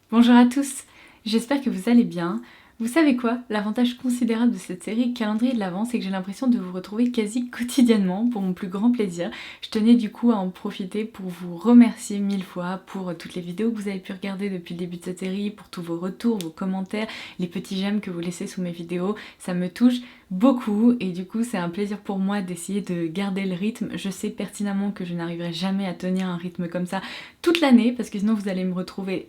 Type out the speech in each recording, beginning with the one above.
Bonjour à tous, j'espère que vous allez bien. Vous savez quoi? L'avantage considérable de cette série calendrier de l'Avent, c'est que j'ai l'impression de vous retrouver quasi quotidiennement pour mon plus grand plaisir. Je tenais du coup à en profiter pour vous remercier mille fois pour toutes les vidéos que vous avez pu regarder depuis le début de cette série, pour tous vos retours, vos commentaires, les petits j'aime que vous laissez sous mes vidéos. Ça me touche beaucoup et du coup c'est un plaisir pour moi d'essayer de garder le rythme. Je sais pertinemment que je n'arriverai jamais à tenir un rythme comme ça toute l'année parce que sinon vous allez me retrouver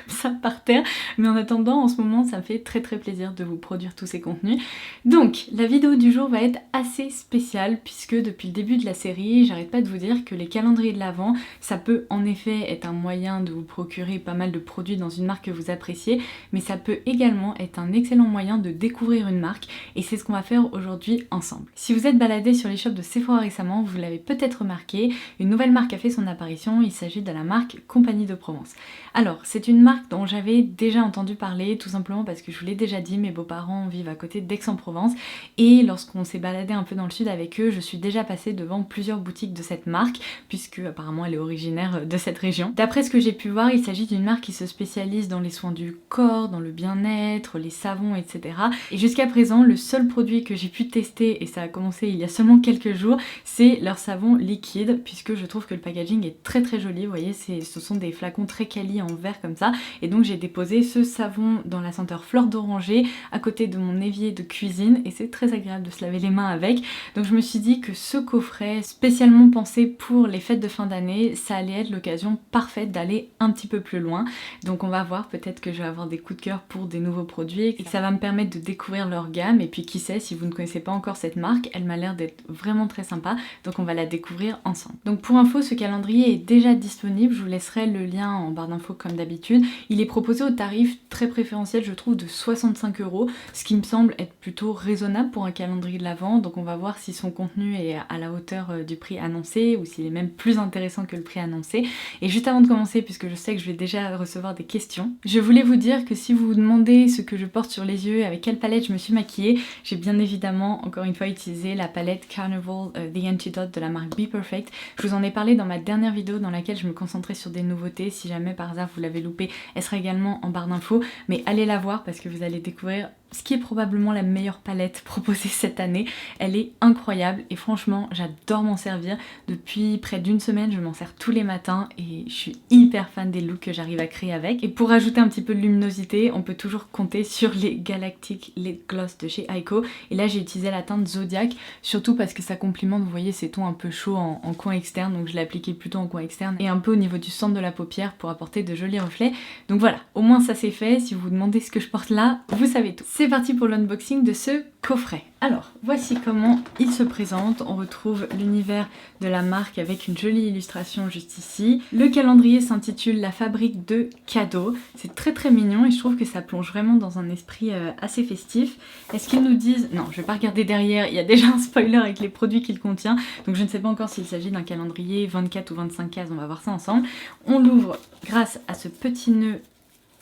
ça par terre, mais en attendant en ce moment ça me fait très plaisir de vous produire tous ces contenus. Donc la vidéo du jour va être assez spéciale puisque depuis le début de la série j'arrête pas de vous dire que les calendriers de l'Avent ça peut en effet être un moyen de vous procurer pas mal de produits dans une marque que vous appréciez, mais ça peut également être un excellent moyen de découvrir une marque et c'est ce qu'on va faire aujourd'hui ensemble. Si vous êtes baladé sur les shops de Sephora récemment, vous l'avez peut-être remarqué, une nouvelle marque a fait son apparition, il s'agit de la marque Compagnie de Provence. Alors c'est une marque dont j'avais déjà entendu parler, tout simplement parce que je vous l'ai déjà dit, mes beaux-parents vivent à côté d'Aix-en-Provence et lorsqu'on s'est baladé un peu dans le sud avec eux, je suis déjà passée devant plusieurs boutiques de cette marque, puisque apparemment elle est originaire de cette région. D'après ce que j'ai pu voir, il s'agit d'une marque qui se spécialise dans les soins du corps, dans le bien-être, les savons, etc. Et jusqu'à présent, le seul produit que j'ai pu tester, et ça a commencé il y a seulement quelques jours, c'est leur savon liquide, puisque je trouve que le packaging est très joli, vous voyez, ce sont des flacons très quali en verre comme ça, et donc j'ai déposé ce savon dans la senteur fleur d'oranger à côté de mon évier de cuisine et c'est très agréable de se laver les mains avec. Donc je me suis dit que ce coffret spécialement pensé pour les fêtes de fin d'année, ça allait être l'occasion parfaite d'aller un petit peu plus loin. Donc on va voir, peut-être que je vais avoir des coups de cœur pour des nouveaux produits et que ça va me permettre de découvrir leur gamme. Et puis qui sait, si vous ne connaissez pas encore cette marque, elle m'a l'air d'être vraiment très sympa, donc on va la découvrir ensemble. Donc pour info, ce calendrier est déjà disponible, je vous laisserai le lien en barre d'infos comme d'habitude. Il est proposé au tarif très préférentiel, je trouve, de 65 €, ce qui me semble être plutôt raisonnable pour un calendrier de l'Avent, donc on va voir si son contenu est à la hauteur du prix annoncé ou s'il est même plus intéressant que le prix annoncé. Et juste avant de commencer, puisque je sais que je vais déjà recevoir des questions, je voulais vous dire que si vous vous demandez ce que je porte sur les yeux, avec quelle palette je me suis maquillée, j'ai bien évidemment encore une fois utilisé la palette Carnival The Antidote de la marque Be Perfect. Je vous en ai parlé dans ma dernière vidéo dans laquelle je me concentrais sur des nouveautés. Si jamais par hasard vous l'avez loupé, elle sera également en barre d'infos, mais allez la voir parce que vous allez découvrir ce qui est probablement la meilleure palette proposée cette année. Elle est incroyable et franchement j'adore m'en servir. Depuis près d'une semaine je m'en sers tous les matins et je suis hyper fan des looks que j'arrive à créer avec. Et pour ajouter un petit peu de luminosité, on peut toujours compter sur les Galactic Lip Gloss de chez Aiko. Et là j'ai utilisé la teinte Zodiac, surtout parce que ça complimente, vous voyez, ces tons un peu chauds en coin externe, donc je l'ai appliqué plutôt en coin externe et un peu au niveau du centre de la paupière pour apporter de jolis reflets. Donc voilà, au moins ça c'est fait. Si vous vous demandez ce que je porte là, vous savez tout. C'est parti pour l'unboxing de ce coffret. Alors, voici comment il se présente. On retrouve l'univers de la marque avec une jolie illustration juste ici. Le calendrier s'intitule La fabrique de cadeaux. C'est très mignon et je trouve que ça plonge vraiment dans un esprit assez festif. Est-ce qu'ils nous disent... Non, je vais pas regarder derrière, il y a déjà un spoiler avec les produits qu'il contient, donc je ne sais pas encore s'il s'agit d'un calendrier 24 ou 25 cases, on va voir ça ensemble. On l'ouvre grâce à ce petit nœud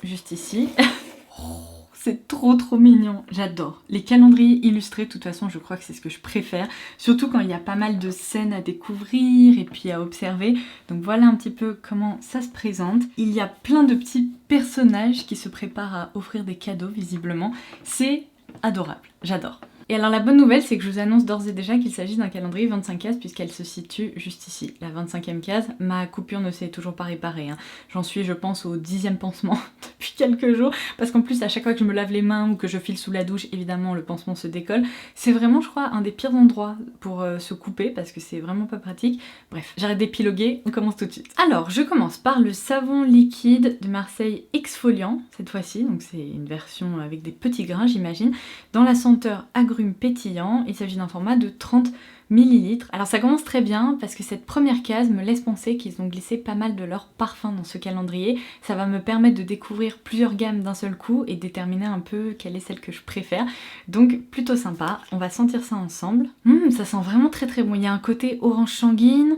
juste ici. C'est trop mignon, j'adore. Les calendriers illustrés, de toute façon, je crois que c'est ce que je préfère, surtout quand il y a pas mal de scènes à découvrir et puis à observer. Donc voilà un petit peu comment ça se présente. Il y a plein de petits personnages qui se préparent à offrir des cadeaux, visiblement. C'est adorable, j'adore. Et alors la bonne nouvelle, c'est que je vous annonce d'ores et déjà qu'il s'agit d'un calendrier 25 cases puisqu'elle se situe juste ici, la 25e case. Ma coupure ne s'est toujours pas réparée, hein. J'en suis, je pense, au 10e pansement depuis quelques jours, parce qu'en plus à chaque fois que je me lave les mains ou que je file sous la douche, évidemment le pansement se décolle. C'est vraiment, je crois, un des pires endroits pour se couper parce que c'est vraiment pas pratique. Bref, j'arrête d'épiloguer, on commence tout de suite. Alors, je commence par le savon liquide de Marseille exfoliant, cette fois-ci, donc c'est une version avec des petits grains, j'imagine, dans la senteur agrumes pétillant. Il s'agit d'un format de 30 ml. Alors ça commence très bien parce que cette première case me laisse penser qu'ils ont glissé pas mal de leur parfum dans ce calendrier. Ça va me permettre de découvrir plusieurs gammes d'un seul coup et déterminer un peu quelle est celle que je préfère. Donc plutôt sympa. On va sentir ça ensemble. Ça sent vraiment très bon. Il y a un côté orange sanguine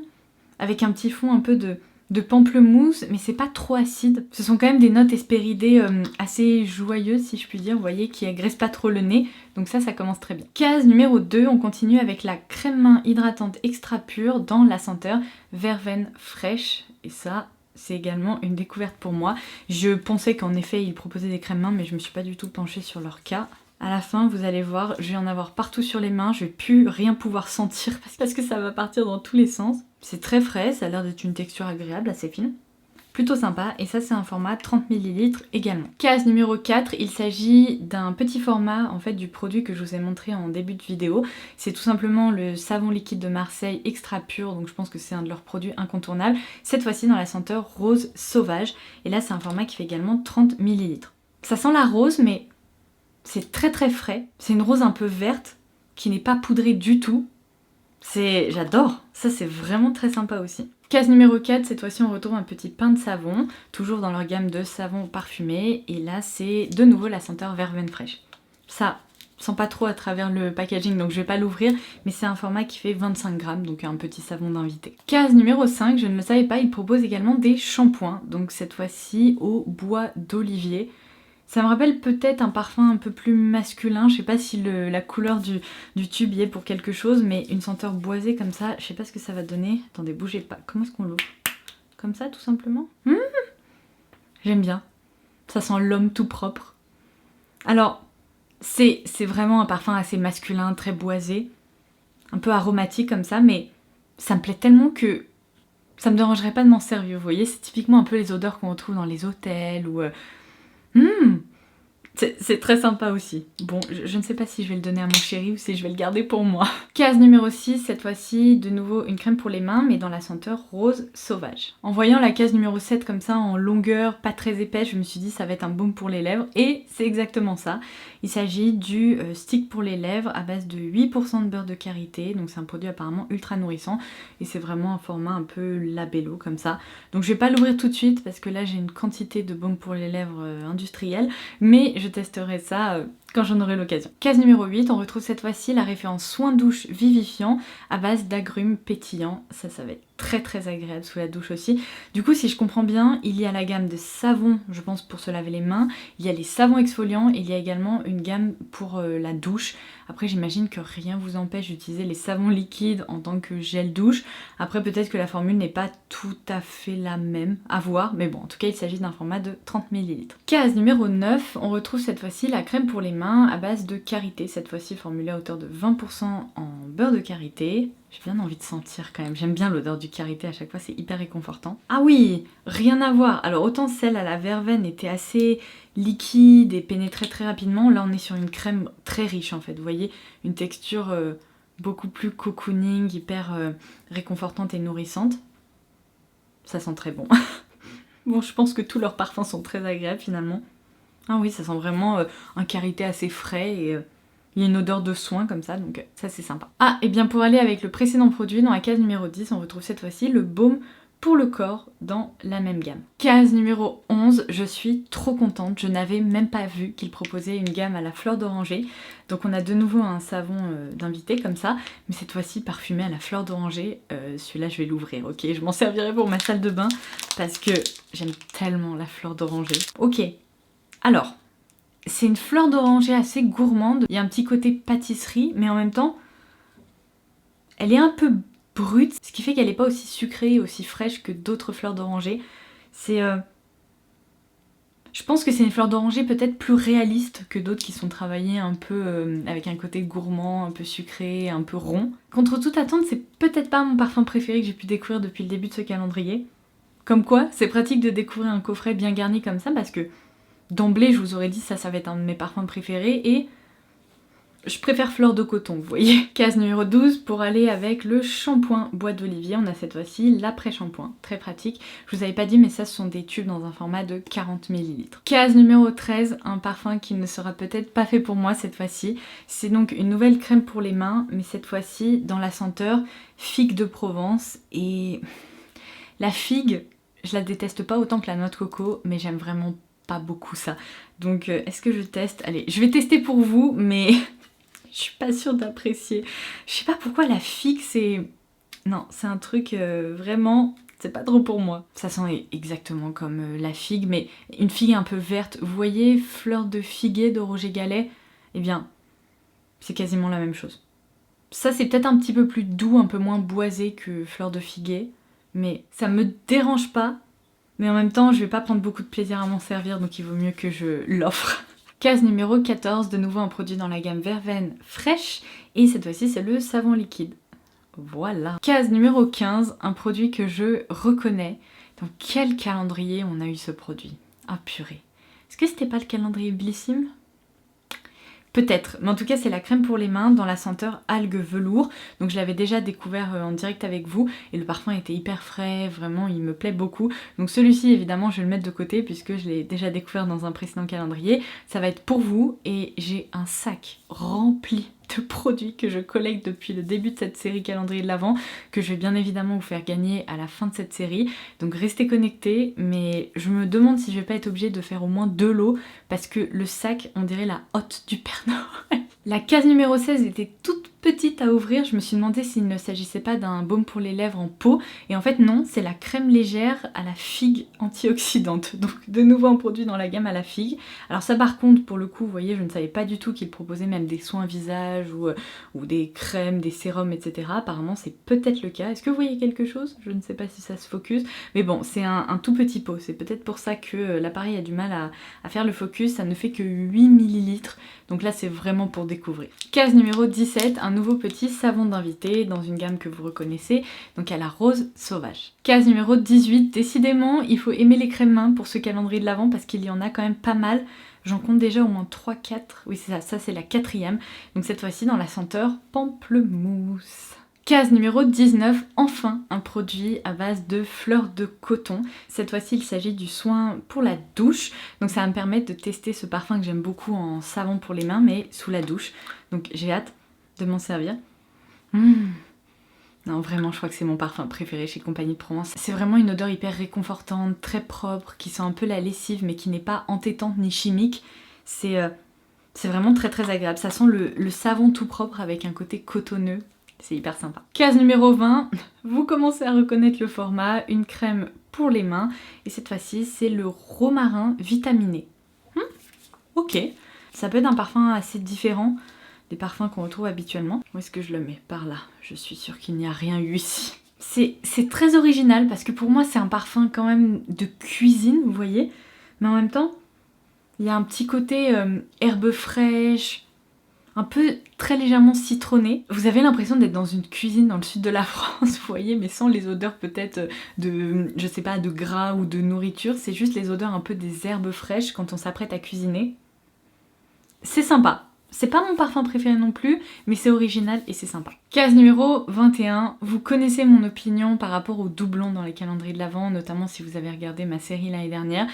avec un petit fond un peu de pamplemousse, mais c'est pas trop acide. Ce sont quand même des notes hespéridées assez joyeuses, si je puis dire, vous voyez, qui agressent pas trop le nez, donc ça commence très bien. Case numéro 2, on continue avec la crème main hydratante extra pure dans la senteur verveine fraîche, et ça, c'est également une découverte pour moi. Je pensais qu'en effet ils proposaient des crèmes mains, mais je me suis pas du tout penchée sur leur cas. À la fin, vous allez voir, je vais en avoir partout sur les mains, je vais plus rien pouvoir sentir parce que ça va partir dans tous les sens. C'est très frais, ça a l'air d'être une texture agréable, assez fine. Plutôt sympa, et ça c'est un format 30 ml également. Case numéro 4, il s'agit d'un petit format en fait du produit que je vous ai montré en début de vidéo. C'est tout simplement le savon liquide de Marseille extra pur, donc je pense que c'est un de leurs produits incontournables. Cette fois-ci dans la senteur rose sauvage, et là c'est un format qui fait également 30 ml. Ça sent la rose, mais c'est très très frais. C'est une rose un peu verte, qui n'est pas poudrée du tout. J'adore, ça c'est vraiment très sympa aussi. Case numéro 4, cette fois-ci on retrouve un petit pain de savon, toujours dans leur gamme de savons parfumés, et là c'est de nouveau la senteur verveine fraîche. Ça sent pas trop à travers le packaging, donc je vais pas l'ouvrir, mais c'est un format qui fait 25 grammes, donc un petit savon d'invité. Case numéro 5, je ne le savais pas, il propose également des shampoings, donc cette fois-ci au bois d'olivier. Ça me rappelle peut-être un parfum un peu plus masculin, je sais pas si la couleur du tube y est pour quelque chose, mais une senteur boisée comme ça, je sais pas ce que ça va donner. Attendez, bougez pas, comment est-ce qu'on l'ouvre? Comme ça tout simplement. J'aime bien, ça sent l'homme tout propre. Alors, c'est vraiment un parfum assez masculin, très boisé, un peu aromatique comme ça, mais ça me plaît tellement que ça me dérangerait pas de m'en servir, vous voyez, c'est typiquement un peu les odeurs qu'on retrouve dans les hôtels ou... C'est très sympa aussi. Bon, je ne sais pas si je vais le donner à mon chéri ou si je vais le garder pour moi. Case numéro 6, cette fois-ci, de nouveau une crème pour les mains, mais dans la senteur rose sauvage. En voyant la case numéro 7 comme ça, en longueur, pas très épaisse, je me suis dit ça va être un baume pour les lèvres, et c'est exactement ça. Il s'agit du stick pour les lèvres à base de 8% de beurre de karité, donc c'est un produit apparemment ultra nourrissant, et c'est vraiment un format un peu labello comme ça. Donc je vais pas l'ouvrir tout de suite, parce que là j'ai une quantité de baume pour les lèvres industrielle, mais je testerai ça quand j'en aurai l'occasion. Case numéro 8, on retrouve cette fois-ci la référence soin douche vivifiant à base d'agrumes pétillants. Ça va être très très agréable sous la douche aussi. Du coup, si je comprends bien, il y a la gamme de savons, je pense pour se laver les mains, il y a les savons exfoliants, et il y a également une gamme pour la douche. Après, j'imagine que rien vous empêche d'utiliser les savons liquides en tant que gel douche. Après, peut-être que la formule n'est pas tout à fait la même, à voir, mais bon, en tout cas, il s'agit d'un format de 30 ml. Case numéro 9, on retrouve cette fois-ci la crème pour les mains à base de karité, cette fois-ci formulée à hauteur de 20% en beurre de karité. J'ai bien envie de sentir quand même, j'aime bien l'odeur du karité à chaque fois, c'est hyper réconfortant. Ah oui, rien à voir. Alors autant celle à la verveine était assez liquide et pénétrait très rapidement, là on est sur une crème très riche en fait, vous voyez, une texture beaucoup plus cocooning, hyper réconfortante et nourrissante. Ça sent très bon. Bon, je pense que tous leurs parfums sont très agréables finalement. Ah oui, ça sent vraiment un karité assez frais et... il y a une odeur de soin comme ça, donc ça c'est sympa. Ah, et bien pour aller avec le précédent produit, dans la case numéro 10, on retrouve cette fois-ci le baume pour le corps dans la même gamme. Case numéro 11, je suis trop contente, je n'avais même pas vu qu'il proposait une gamme à la fleur d'oranger. Donc on a de nouveau un savon d'invité comme ça, mais cette fois-ci parfumé à la fleur d'oranger. Celui-là je vais l'ouvrir, ok? Je m'en servirai pour ma salle de bain parce que j'aime tellement la fleur d'oranger. Ok, alors... c'est une fleur d'oranger assez gourmande, il y a un petit côté pâtisserie, mais en même temps, elle est un peu brute, ce qui fait qu'elle n'est pas aussi sucrée et aussi fraîche que d'autres fleurs d'oranger. Je pense que c'est une fleur d'oranger peut-être plus réaliste que d'autres qui sont travaillées un peu avec un côté gourmand, un peu sucré, un peu rond. Contre toute attente, c'est peut-être pas mon parfum préféré que j'ai pu découvrir depuis le début de ce calendrier. Comme quoi, c'est pratique de découvrir un coffret bien garni comme ça, parce que d'emblée, je vous aurais dit ça va être un de mes parfums préférés, et je préfère fleur de coton, vous voyez. Case numéro 12, pour aller avec le shampoing bois d'olivier, on a cette fois-ci l'après-shampoing, très pratique. Je vous avais pas dit, mais ça, ce sont des tubes dans un format de 40 ml. Case numéro 13, un parfum qui ne sera peut-être pas fait pour moi cette fois-ci. C'est donc une nouvelle crème pour les mains, mais cette fois-ci dans la senteur figue de Provence, et la figue, je la déteste pas autant que la noix de coco, mais j'aime vraiment pas beaucoup ça. Donc est-ce que je teste? Allez, je vais tester pour vous, mais je suis pas sûre d'apprécier. Je sais pas pourquoi la figue, c'est... non, c'est un truc vraiment... c'est pas trop pour moi. Ça sent exactement comme la figue, mais une figue un peu verte. Vous voyez, fleur de figuier de Roger Gallet? Eh bien, c'est quasiment la même chose. Ça, c'est peut-être un petit peu plus doux, un peu moins boisé que fleur de figuier, mais ça me dérange pas, Mais en même temps, je vais pas prendre beaucoup de plaisir à m'en servir, donc il vaut mieux que je l'offre. Case numéro 14, de nouveau un produit dans la gamme Verveine fraîche, et cette fois-ci c'est le savon liquide. Voilà. Case numéro 15, un produit que je reconnais. Dans quel calendrier on a eu ce produit? Ah purée. Est-ce que c'était pas le calendrier Blissim? Peut-être, mais en tout cas c'est la crème pour les mains dans la senteur algue velours. Donc je l'avais déjà découvert en direct avec vous et le parfum était hyper frais, vraiment il me plaît beaucoup. Donc celui-ci évidemment je vais le mettre de côté puisque je l'ai déjà découvert dans un précédent calendrier. Ça va être pour vous et j'ai un sac rempli de produits que je collecte depuis le début de cette série calendrier de l'Avent, que je vais bien évidemment vous faire gagner à la fin de cette série. Donc restez connectés, mais je me demande si je vais pas être obligée de faire au moins 2 lots parce que le sac, on dirait la hotte du Père Noël. La case numéro 16 était toute petite à ouvrir, je me suis demandé s'il ne s'agissait pas d'un baume pour les lèvres en pot, et en fait non, c'est la crème légère à la figue antioxydante, donc de nouveau un produit dans la gamme à la figue. Alors ça par contre, pour le coup, vous voyez, je ne savais pas du tout qu'il proposait même des soins visage ou des crèmes, des sérums, etc. Apparemment c'est peut-être le cas. Est-ce que vous voyez quelque chose? Je ne sais pas si ça se focus, mais bon, c'est un tout petit pot, c'est peut-être pour ça que l'appareil a du mal à faire le focus, ça ne fait que 8 ml, donc là c'est vraiment pour découvrir. Case numéro 17, un nouveau petit savon d'invité dans une gamme que vous reconnaissez, donc à la rose sauvage. Case numéro 18, décidément il faut aimer les crèmes mains pour ce calendrier de l'Avent parce qu'il y en a quand même pas mal. J'en compte déjà au moins 3-4, oui c'est ça c'est la 4e, donc cette fois-ci dans la senteur pamplemousse. Case numéro 19, enfin un produit à base de fleurs de coton. Cette fois-ci il s'agit du soin pour la douche, donc ça va me permettre de tester ce parfum que j'aime beaucoup en savon pour les mains mais sous la douche. Donc j'ai hâte de m'en servir. Non vraiment je crois que c'est mon parfum préféré chez Compagnie de Provence. C'est vraiment une odeur hyper réconfortante, très propre, qui sent un peu la lessive mais qui n'est pas entêtante ni chimique. C'est vraiment très très agréable, ça sent le savon tout propre avec un côté cotonneux. C'est hyper sympa. Case numéro 20, vous commencez à reconnaître le format, une crème pour les mains. Et cette fois-ci, c'est le romarin vitaminé. Ok, ça peut être un parfum assez différent des parfums qu'on retrouve habituellement. Où est-ce que je le mets? Par là. Je suis sûre qu'il n'y a rien eu ici. C'est très original parce que pour moi, c'est un parfum quand même de cuisine, vous voyez. Mais en même temps, il y a un petit côté herbe fraîche, un peu très légèrement citronné. Vous avez l'impression d'être dans une cuisine dans le sud de la France, vous voyez, mais sans les odeurs peut-être de, je sais pas, de gras ou de nourriture. C'est juste les odeurs un peu des herbes fraîches quand on s'apprête à cuisiner. C'est sympa. C'est pas mon parfum préféré non plus, mais c'est original et c'est sympa. Case numéro 21, vous connaissez mon opinion par rapport aux doublons dans les calendriers de l'Avent, notamment si vous avez regardé ma série l'année dernière.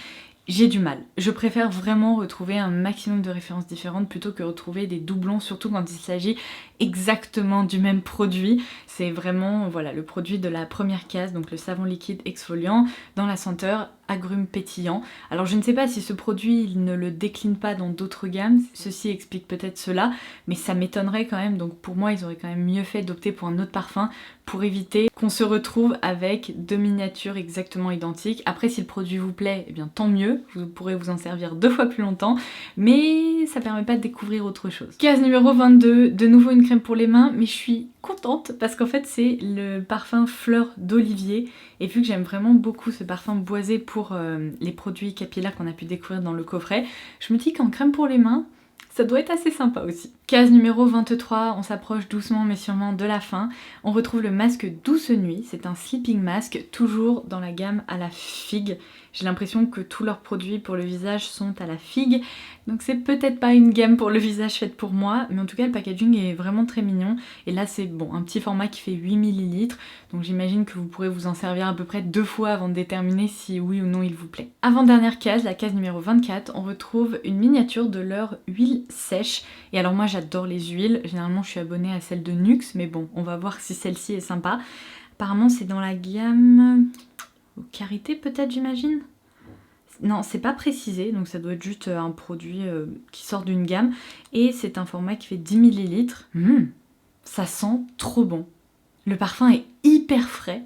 J'ai du mal. Je préfère vraiment retrouver un maximum de références différentes plutôt que retrouver des doublons, surtout quand il s'agit exactement du même produit. C'est vraiment voilà, le produit de la première case, donc le savon liquide exfoliant dans la senteur agrumes pétillant. Alors je ne sais pas si ce produit il ne le décline pas dans d'autres gammes, ceci explique peut-être cela, mais ça m'étonnerait quand même, donc pour moi ils auraient quand même mieux fait d'opter pour un autre parfum pour éviter qu'on se retrouve avec deux miniatures exactement identiques. Après si le produit vous plaît, eh bien tant mieux, vous pourrez vous en servir 2 fois plus longtemps, mais ça permet pas de découvrir autre chose. Case numéro 22, de nouveau une crème pour les mains, mais je suis contente parce qu'en fait c'est le parfum fleur d'olivier et vu que j'aime vraiment beaucoup ce parfum boisé pour les produits capillaires qu'on a pu découvrir dans le coffret, je me dis qu'en crème pour les mains, ça doit être assez sympa aussi. Case numéro 23, on s'approche doucement mais sûrement de la fin. On retrouve le masque Douce Nuit, c'est un sleeping mask, toujours dans la gamme à la figue. J'ai l'impression que tous leurs produits pour le visage sont à la figue, donc c'est peut-être pas une gamme pour le visage faite pour moi, mais en tout cas le packaging est vraiment très mignon. Et là c'est bon, un petit format qui fait 8 ml, donc j'imagine que vous pourrez vous en servir à peu près 2 fois avant de déterminer si oui ou non il vous plaît. Avant-dernière case, la case numéro 24, on retrouve une miniature de leur huile sèche. Et alors moi j'adore les huiles, généralement je suis abonnée à celle de Nuxe, mais bon, on va voir si celle-ci est sympa. Apparemment c'est dans la gamme Karité peut-être, j'imagine. Non, c'est pas précisé, donc ça doit être juste un produit qui sort d'une gamme. Et c'est un format qui fait 10 ml. Ça sent trop bon. Le parfum est hyper frais.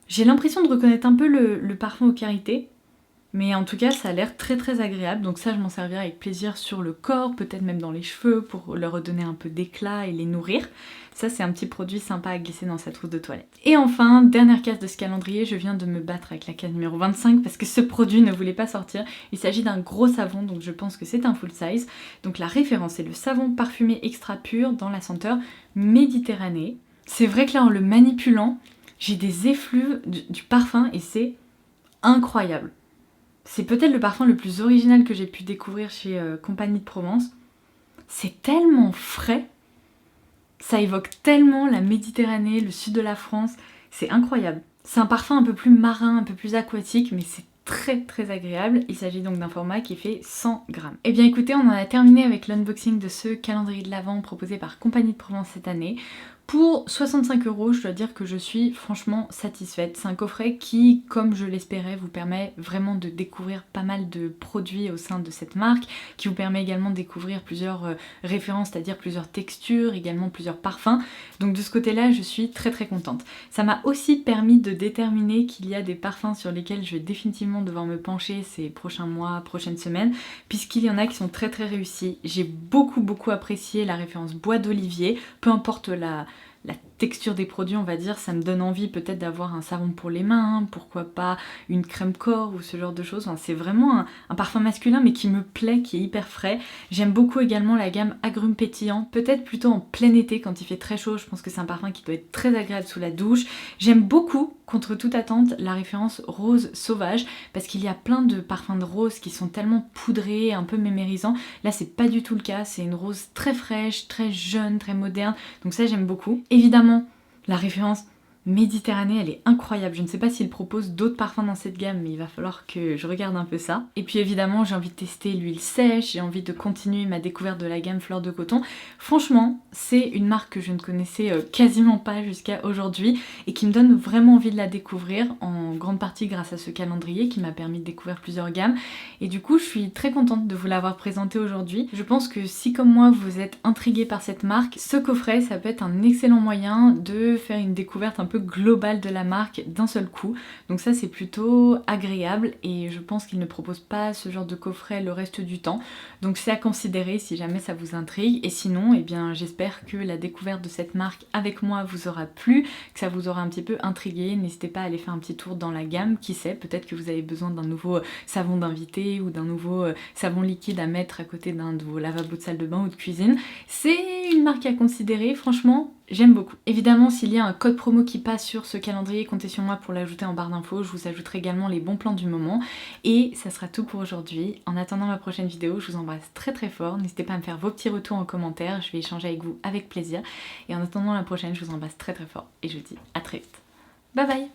J'ai l'impression de reconnaître un peu le parfum au Karité, Mais en tout cas ça a l'air très agréable, donc ça je m'en servirai avec plaisir sur le corps, peut-être même dans les cheveux pour leur redonner un peu d'éclat et les nourrir. Ça c'est un petit produit sympa à glisser dans sa trousse de toilette. Et enfin, dernière case de ce calendrier, je viens de me battre avec la case numéro 25 parce que ce produit ne voulait pas sortir. Il s'agit d'un gros savon, donc je pense que c'est un full size. Donc la référence est le savon parfumé extra pur dans la senteur Méditerranée. C'est vrai que là en le manipulant, j'ai des effluves du parfum et c'est incroyable. C'est peut-être le parfum le plus original que j'ai pu découvrir chez Compagnie de Provence. C'est tellement frais. Ça évoque tellement la Méditerranée, le sud de la France, c'est incroyable. C'est un parfum un peu plus marin, un peu plus aquatique, mais c'est très agréable. Il s'agit donc d'un format qui fait 100 grammes. Et bien écoutez, on en a terminé avec l'unboxing de ce calendrier de l'Avent proposé par Compagnie de Provence cette année. Pour 65 €, je dois dire que je suis franchement satisfaite. C'est un coffret qui, comme je l'espérais, vous permet vraiment de découvrir pas mal de produits au sein de cette marque, qui vous permet également de découvrir plusieurs références, c'est-à-dire plusieurs textures, également plusieurs parfums. Donc de ce côté-là, je suis très contente. Ça m'a aussi permis de déterminer qu'il y a des parfums sur lesquels je vais définitivement devoir me pencher ces prochains mois, prochaines semaines, puisqu'il y en a qui sont très réussis. J'ai beaucoup apprécié la référence bois d'olivier, peu importe la texture des produits, on va dire, ça me donne envie peut-être d'avoir un savon pour les mains, pourquoi pas une crème corps ou ce genre de choses. Enfin, c'est vraiment un parfum masculin mais qui me plaît, qui est hyper frais. J'aime beaucoup également la gamme agrumes pétillants, peut-être plutôt en plein été quand il fait très chaud, je pense que c'est un parfum qui doit être très agréable sous la douche. J'aime beaucoup, contre toute attente, la référence rose sauvage, parce qu'il y a plein de parfums de rose qui sont tellement poudrés, un peu mémérisants. Là c'est pas du tout le cas, c'est une rose très fraîche, très jeune, très moderne, donc ça j'aime beaucoup. Évidemment, la référence Méditerranée, elle est incroyable. Je ne sais pas s'il propose d'autres parfums dans cette gamme, mais il va falloir que je regarde un peu ça. Et puis évidemment, j'ai envie de tester l'huile sèche, j'ai envie de continuer ma découverte de la gamme Fleur de Coton. Franchement, c'est une marque que je ne connaissais quasiment pas jusqu'à aujourd'hui et qui me donne vraiment envie de la découvrir, en grande partie grâce à ce calendrier qui m'a permis de découvrir plusieurs gammes. Et du coup, je suis très contente de vous l'avoir présenté aujourd'hui. Je pense que si comme moi, vous êtes intrigué par cette marque, ce coffret, ça peut être un excellent moyen de faire une découverte un peu globale de la marque d'un seul coup. Donc ça c'est plutôt agréable et je pense qu'ils ne proposent pas ce genre de coffret le reste du temps. Donc c'est à considérer si jamais ça vous intrigue. Et sinon, eh bien j'espère que la découverte de cette marque avec moi vous aura plu, que ça vous aura un petit peu intrigué. N'hésitez pas à aller faire un petit tour dans la gamme, qui sait, peut-être que vous avez besoin d'un nouveau savon d'invité ou d'un nouveau savon liquide à mettre à côté d'un de vos lavabos de salle de bain ou de cuisine. C'est une marque à considérer, franchement. J'aime beaucoup. Évidemment, s'il y a un code promo qui passe sur ce calendrier, comptez sur moi pour l'ajouter en barre d'infos. Je vous ajouterai également les bons plans du moment. Et ça sera tout pour aujourd'hui. En attendant ma prochaine vidéo, je vous embrasse très fort. N'hésitez pas à me faire vos petits retours en commentaire. Je vais échanger avec vous avec plaisir. Et en attendant la prochaine, je vous embrasse très fort. Et je vous dis à très vite. Bye bye!